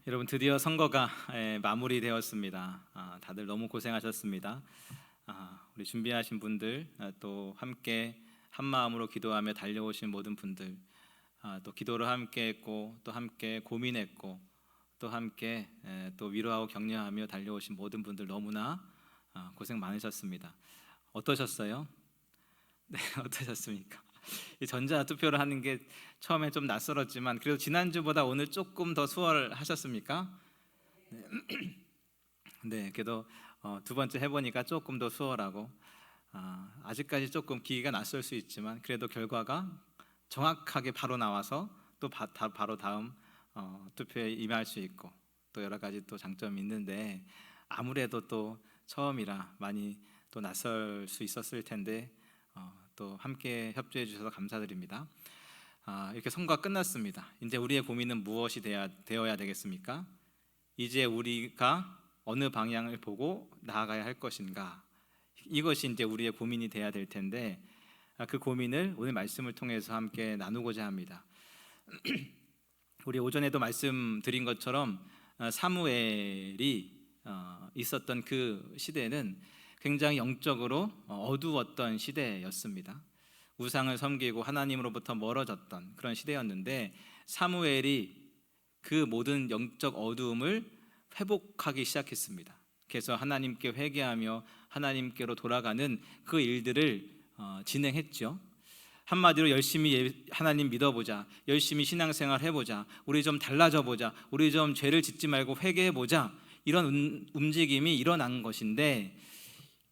여러분 드디어 선거가 마무리되었습니다. 다들 너무 고생하셨습니다. 우리 준비하신 분들, 또 함께 한 마음으로 기도하며 달려오신 모든 분들, 또 기도를 함께 했고 또 함께 고민했고 또 함께 또 위로하고 격려하며 달려오신 모든 분들 너무나 고생 많으셨습니다. 어떠셨어요? 네, 어떠셨습니까? 이 전자 투표를 하는 게 처음에 좀 낯설었지만 그래도 지난주보다 오늘 조금 더 수월하셨습니까? 네, 그래도 두 번째 해보니까 조금 더 수월하고 아직까지 조금 기기가 낯설 수 있지만 그래도 결과가 정확하게 바로 나와서 또 바로 다음 투표에 임할 수 있고 또 여러 가지 또 장점이 있는데 아무래도 또 처음이라 많이 또 낯설 수 있었을 텐데 또 함께 협조해 주셔서 감사드립니다. 이렇게 선거가 끝났습니다. 이제 우리의 고민은 무엇이 되어야 되겠습니까? 이제 우리가 어느 방향을 보고 나아가야 할 것인가? 이것이 이제 우리의 고민이 돼야 될 텐데 그 고민을 오늘 말씀을 통해서 함께 나누고자 합니다. 우리 오전에도 말씀드린 것처럼 사무엘이 있었던 그 시대는 굉장히 영적으로 어두웠던 시대였습니다. 우상을 섬기고 하나님으로부터 멀어졌던 그런 시대였는데 사무엘이 그 모든 영적 어두움을 회복하기 시작했습니다. 그래서 하나님께 회개하며 하나님께로 돌아가는 그 일들을 진행했죠. 한마디로 열심히 하나님 믿어보자, 열심히 신앙생활 해보자, 우리 좀 달라져 보자, 우리 좀 죄를 짓지 말고 회개해보자, 이런 움직임이 일어난 것인데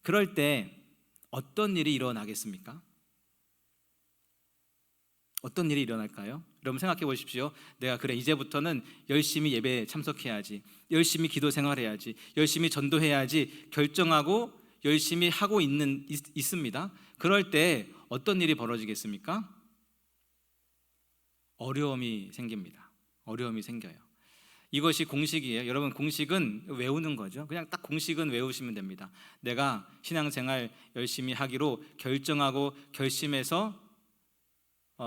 그럴 때 어떤 일이 일어나겠습니까? 어떤 일이 일어날까요? 여러분 생각해 보십시오. 내가 그래 이제부터는 열심히 예배에 참석해야지, 열심히 기도 생활해야지, 열심히 전도해야지 결정하고 열심히 하고 있습니다. 그럴 때 어떤 일이 벌어지겠습니까? 어려움이 생깁니다. 어려움이 생겨요. 이것이 공식이에요. 여러분 공식은 외우는 거죠. 그냥 딱 공식은 외우시면 됩니다. 내가 신앙생활 열심히 하기로 결정하고 결심해서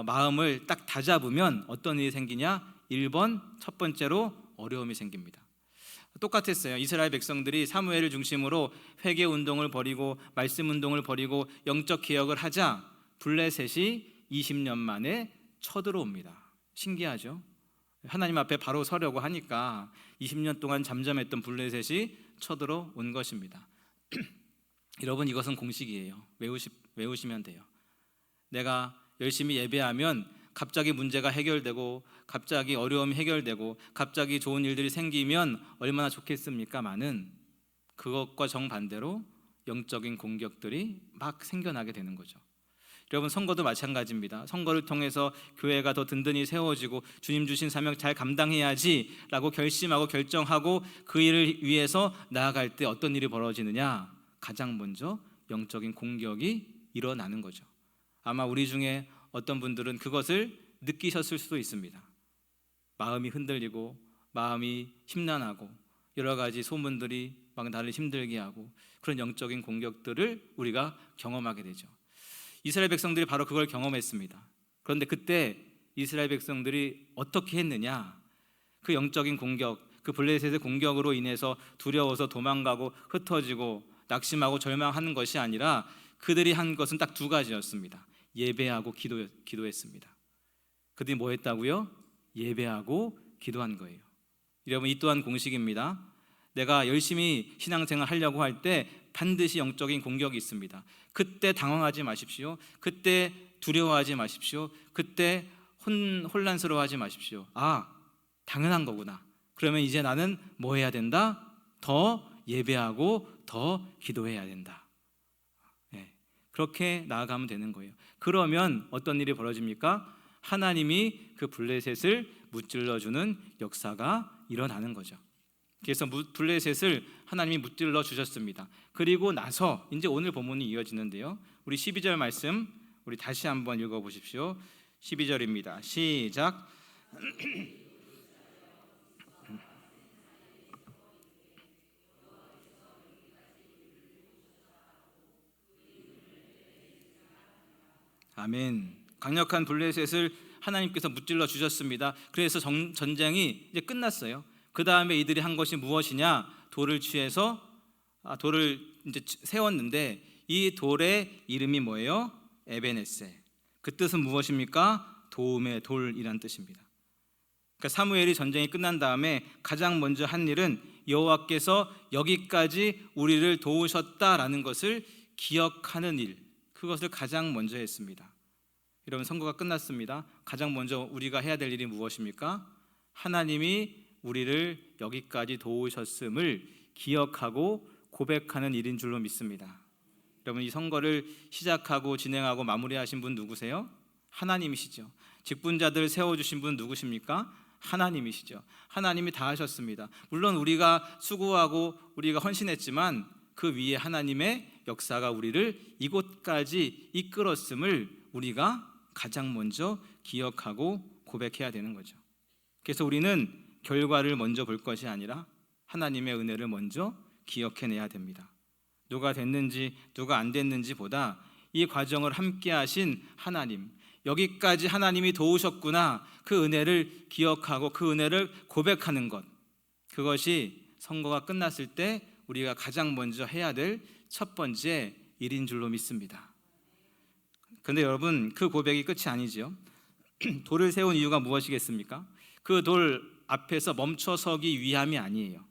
마음을 딱 다잡으면 어떤 일이 생기냐? 1번 첫 번째로 어려움이 생깁니다. 똑같았어요. 이스라엘 백성들이 사무엘을 중심으로 회개 운동을 벌이고 말씀 운동을 벌이고 영적 개혁을 하자 블레셋이 20년 만에 쳐들어옵니다. 신기하죠? 하나님 앞에 바로 서려고 하니까 20년 동안 잠잠했던 블레셋이 쳐들어온 것입니다. 여러분 이것은 공식이에요. 외우시면 돼요. 내가 열심히 예배하면 갑자기 문제가 해결되고 갑자기 어려움이 해결되고 갑자기 좋은 일들이 생기면 얼마나 좋겠습니까마는 그것과 정반대로 영적인 공격들이 막 생겨나게 되는 거죠. 여러분 선거도 마찬가지입니다. 선거를 통해서 교회가 더 든든히 세워지고 주님 주신 사명 잘 감당해야지 라고 결심하고 결정하고 그 일을 위해서 나아갈 때 어떤 일이 벌어지느냐? 가장 먼저 영적인 공격이 일어나는 거죠. 아마 우리 중에 어떤 분들은 그것을 느끼셨을 수도 있습니다. 마음이 흔들리고 마음이 심란하고 여러 가지 소문들이 막 나를 힘들게 하고 그런 영적인 공격들을 우리가 경험하게 되죠. 이스라엘 백성들이 바로 그걸 경험했습니다. 그런데 그때 이스라엘 백성들이 어떻게 했느냐? 그 영적인 공격, 그 블레셋의 공격으로 인해서 두려워서 도망가고 흩어지고 낙심하고 절망하는 것이 아니라 그들이 한 것은 딱 두 가지였습니다. 예배하고 기도했습니다. 그들이 뭐 했다고요? 예배하고 기도한 거예요. 여러분 이 또한 공식입니다. 내가 열심히 신앙생활 하려고 할 때 반드시 영적인 공격이 있습니다. 그때 당황하지 마십시오. 그때 두려워하지 마십시오. 그때 혼란스러워하지 마십시오. 당연한 거구나. 그러면 이제 나는 뭐 해야 된다? 더 예배하고 더 기도해야 된다. 그렇게 나아가면 되는 거예요. 그러면 어떤 일이 벌어집니까? 하나님이 그 블레셋을 무찔러주는 역사가 일어나는 거죠. 그래서 블레셋을 하나님이 무찔러 주셨습니다. 그리고 나서 이제 오늘 본문이 이어지는데요. 우리 12절 말씀 우리 다시 한번 읽어보십시오. 12절입니다. 시작. 아멘. 강력한 블레셋을 하나님께서 무찔러 주셨습니다. 그래서 전쟁이 이제 끝났어요. 그 다음에 이들이 한 것이 무엇이냐? 돌을 취해서 돌을 이제 세웠는데 이 돌의 이름이 뭐예요? 에베네셀. 그 뜻은 무엇입니까? 도움의 돌이란 뜻입니다. 그러니까 사무엘이 전쟁이 끝난 다음에 가장 먼저 한 일은 여호와께서 여기까지 우리를 도우셨다라는 것을 기억하는 일, 그것을 가장 먼저 했습니다. 여러분, 선거가 끝났습니다. 가장 먼저 우리가 해야 될 일이 무엇입니까? 하나님이 우리를 여기까지 도우셨음을 기억하고 고백하는 일인 줄로 믿습니다. 여러분, 이 선거를 시작하고 진행하고 마무리하신 분 누구세요? 하나님이시죠. 직분자들 세워주신 분 누구십니까? 하나님이시죠. 하나님이 다 하셨습니다. 물론 우리가 수고하고 우리가 헌신했지만 그 위에 하나님의 역사가 우리를 이곳까지 이끌었음을 우리가 가장 먼저 기억하고 고백해야 되는 거죠. 그래서 우리는 결과를 먼저 볼 것이 아니라 하나님의 은혜를 먼저 기억해내야 됩니다. 누가 됐는지 누가 안 됐는지보다 이 과정을 함께 하신 하나님, 여기까지 하나님이 도우셨구나, 그 은혜를 기억하고 그 은혜를 고백하는 것, 그것이 선거가 끝났을 때 우리가 가장 먼저 해야 될 첫 번째 일인 줄로 믿습니다. 그런데 여러분, 그 고백이 끝이 아니죠. 돌을 세운 이유가 무엇이겠습니까? 그 돌 앞에서 멈춰서기 위함이 아니에요.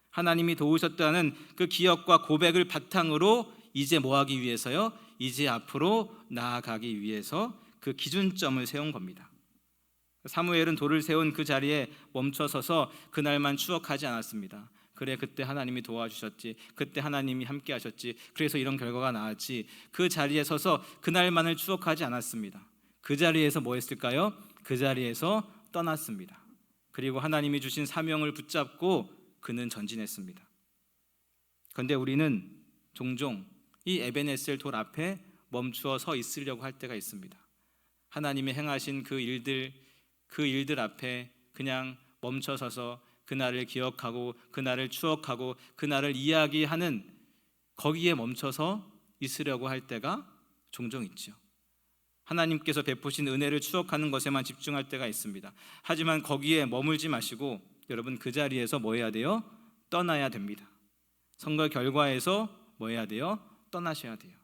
하나님이 도우셨다는 그 기억과 고백을 바탕으로 이제 뭐 하기 위해서요? 이제 앞으로 나아가기 위해서 그 기준점을 세운 겁니다. 사무엘은 돌을 세운 그 자리에 멈춰서서 그날만 추억하지 않았습니다. 그래, 그때 하나님이 도와주셨지, 그때 하나님이 함께 하셨지, 그래서 이런 결과가 나왔지. 그 자리에 서서 그날만을 추억하지 않았습니다. 그 자리에서 뭐 했을까요? 그 자리에서 떠났습니다. 그리고 하나님이 주신 사명을 붙잡고 그는 전진했습니다. 그런데 우리는 종종 이 에베네셀 돌 앞에 멈추어 서 있으려고 할 때가 있습니다. 하나님이 행하신 그 일들 앞에 그냥 멈춰서서 그날을 기억하고 그날을 추억하고 그날을 이야기하는, 거기에 멈춰서 있으려고 할 때가 종종 있죠. 하나님께서 베푸신 은혜를 추억하는 것에만 집중할 때가 있습니다. 하지만 거기에 머물지 마시고 여러분, 그 자리에서 뭐 해야 돼요? 떠나야 됩니다. 선거 결과에서 뭐 해야 돼요? 떠나셔야 돼요.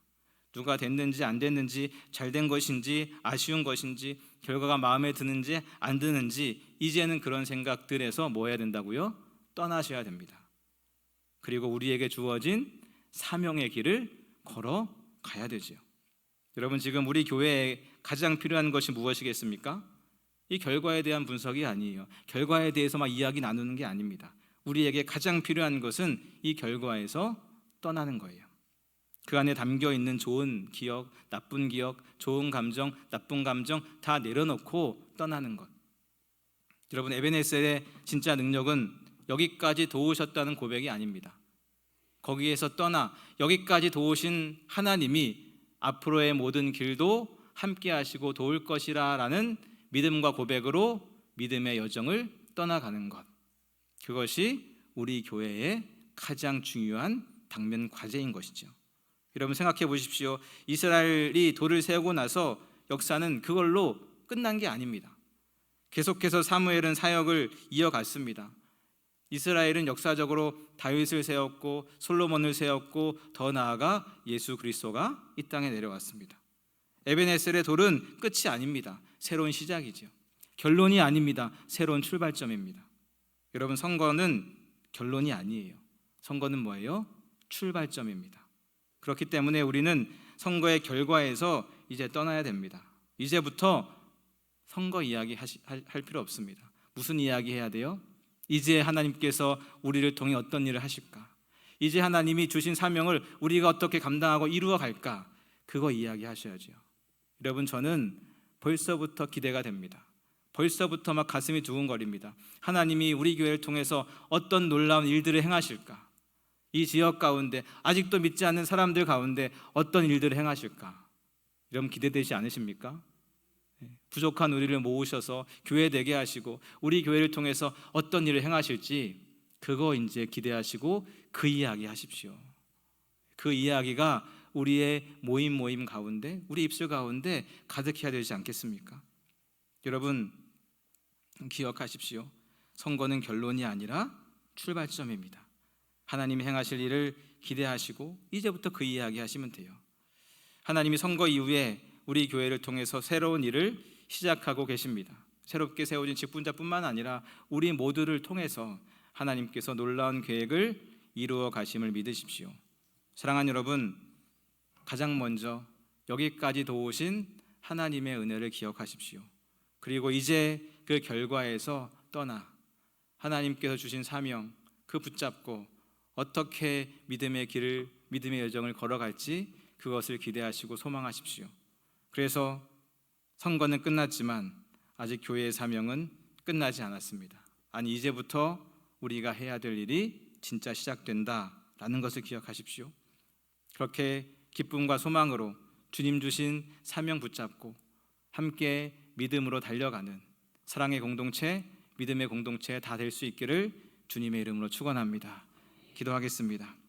누가 됐는지 안 됐는지, 잘된 것인지 아쉬운 것인지, 결과가 마음에 드는지 안 드는지, 이제는 그런 생각들에서 뭐 해야 된다고요? 떠나셔야 됩니다. 그리고 우리에게 주어진 사명의 길을 걸어가야 되죠. 여러분, 지금 우리 교회에 가장 필요한 것이 무엇이겠습니까? 이 결과에 대한 분석이 아니에요. 결과에 대해서 막 이야기 나누는 게 아닙니다. 우리에게 가장 필요한 것은 이 결과에서 떠나는 거예요. 그 안에 담겨 있는 좋은 기억, 나쁜 기억, 좋은 감정, 나쁜 감정 다 내려놓고 떠나는 것. 여러분, 에베네셀의 진짜 능력은 여기까지 도우셨다는 고백이 아닙니다. 거기에서 떠나 여기까지 도우신 하나님이 앞으로의 모든 길도 함께 하시고 도울 것이라 라는 믿음과 고백으로 믿음의 여정을 떠나가는 것, 그것이 우리 교회의 가장 중요한 당면 과제인 것이죠. 여러분, 생각해 보십시오. 이스라엘이 돌을 세우고 나서 역사는 그걸로 끝난 게 아닙니다. 계속해서 사무엘은 사역을 이어갔습니다. 이스라엘은 역사적으로 다윗을 세웠고 솔로몬을 세웠고 더 나아가 예수 그리스도가 이 땅에 내려왔습니다. 에베네셀의 돌은 끝이 아닙니다. 새로운 시작이죠. 결론이 아닙니다. 새로운 출발점입니다. 여러분, 선거는 결론이 아니에요. 선거는 뭐예요? 출발점입니다. 그렇기 때문에 우리는 선거의 결과에서 이제 떠나야 됩니다. 이제부터 선거 이야기 할 필요 없습니다. 무슨 이야기 해야 돼요? 이제 하나님께서 우리를 통해 어떤 일을 하실까? 이제 하나님이 주신 사명을 우리가 어떻게 감당하고 이루어 갈까? 그거 이야기하셔야죠. 여러분, 저는 벌써부터 기대가 됩니다. 벌써부터 막 가슴이 두근거립니다. 하나님이 우리 교회를 통해서 어떤 놀라운 일들을 행하실까? 이 지역 가운데 아직도 믿지 않는 사람들 가운데 어떤 일들을 행하실까? 여러분, 기대되지 않으십니까? 부족한 우리를 모으셔서 교회 되게 하시고 우리 교회를 통해서 어떤 일을 행하실지, 그거 이제 기대하시고 그 이야기 하십시오. 그 이야기가 우리의 모임 가운데, 우리 입술 가운데 가득해야 되지 않겠습니까? 여러분, 기억하십시오. 선거는 결론이 아니라 출발점입니다. 하나님이 행하실 일을 기대하시고 이제부터 그 이야기 하시면 돼요. 하나님이 선거 이후에 우리 교회를 통해서 새로운 일을 시작하고 계십니다. 새롭게 세워진 직분자뿐만 아니라 우리 모두를 통해서 하나님께서 놀라운 계획을 이루어 가심을 믿으십시오. 사랑하는 여러분, 가장 먼저 여기까지 도우신 하나님의 은혜를 기억하십시오. 그리고 이제 그 결과에서 떠나 하나님께서 주신 사명 그 붙잡고 어떻게 믿음의 길을, 믿음의 여정을 걸어갈지 그것을 기대하시고 소망하십시오. 그래서 선거는 끝났지만 아직 교회의 사명은 끝나지 않았습니다. 아니, 이제부터 우리가 해야 될 일이 진짜 시작된다라는 것을 기억하십시오. 그렇게 기쁨과 소망으로 주님 주신 사명 붙잡고 함께 믿음으로 달려가는 사랑의 공동체, 믿음의 공동체 다 될 수 있기를 주님의 이름으로 축원합니다. 기도하겠습니다.